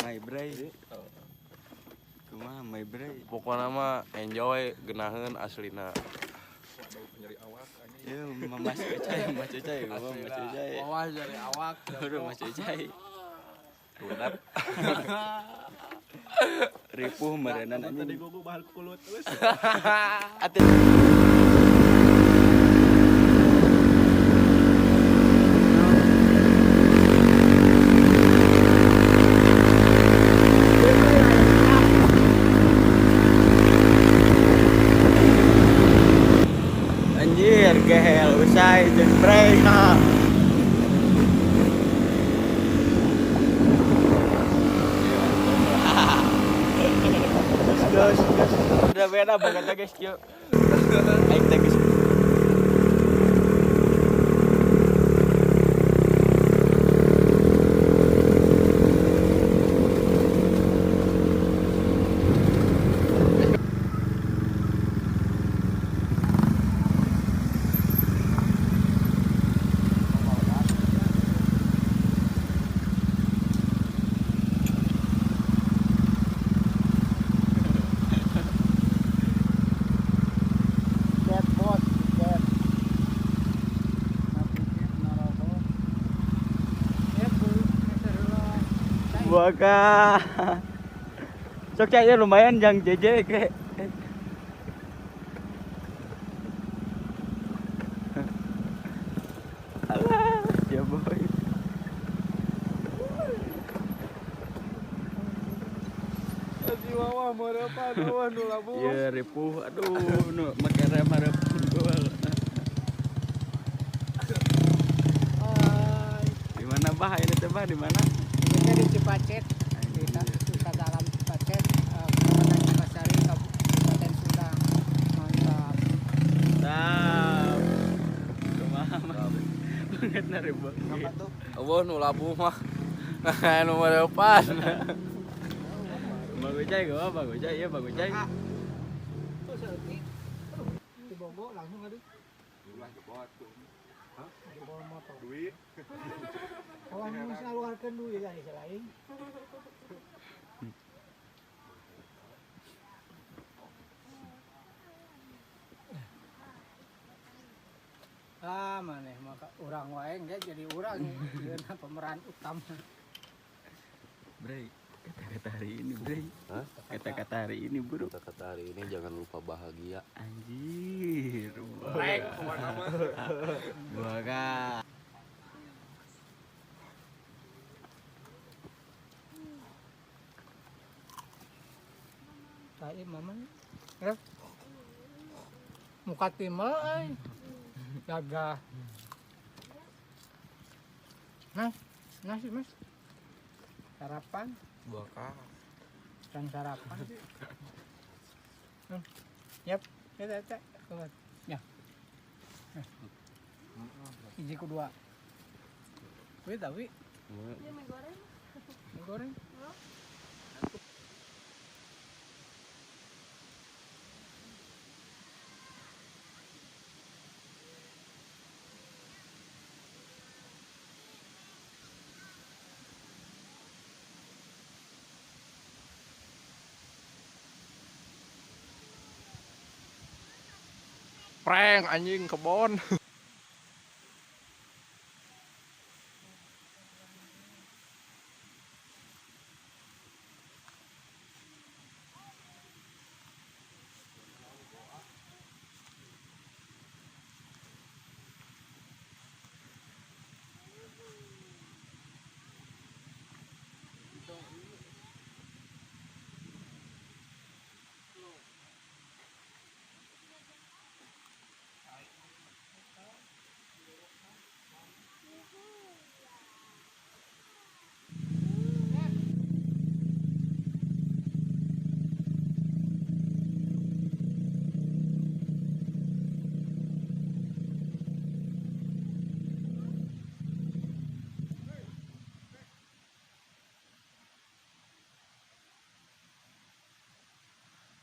My Bray. Kumaha My Bray. Pokoknya mah enjoy genaheun aslina. Ya Mas Ucai, Mas Ucai, Mas Ucai. Awas dari awak. Udah Mas Ucai. Rudat. Ripuh merenan anjing. Tadi gua bahal kulut terus. Ate anjir gehel usai jeung break. Gas. Udah beda banget guys, yuk. Ayo kita guys. Buaka. Sok caknya lumayan yang jeje ke. Alah, ya boy. Wawa merepan awan nu labu. Ya ripuh, aduh, nu make rem hareup gol. Di mana bah ini teh bah di mana? Ini di Cipacet, di dalam Cipacet, Kecamatan Cipasari, Kabupaten Sundang. Mantap. Tap. Kumaha mah. Banget na ribuh. Apa tuh? Eueuh nu labu mah. Nu depan. Bang Ucai gua, Bang Ucai, iya Bang Ucai. Tuh seperti di Bogor langsung ada. Ulah jebot tuh. Hah? Bawa motor. Duit. Kawan nu ngaluarkeun duit ya selain. Maneh maka urang wae engke jadi urang ieu pemeran utama. Bray, kata-kata hari ini, Bray. Hah? Kata-kata hari ini, Bro. Kata-kata hari ini jangan lupa bahagia. Anjir. Rek, kemana mah? Buaka. Saya maman. Ya. Muka timel ay. Jaga. Nah sih Mas. Sarapan, Buaka. dan sarapan. Yap, ya. Ya. Iji kedua. Wih, tapi Mie goreng. goreng. Prank anjing kebon.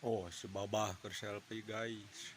Oh, si Babah ke selfie guys.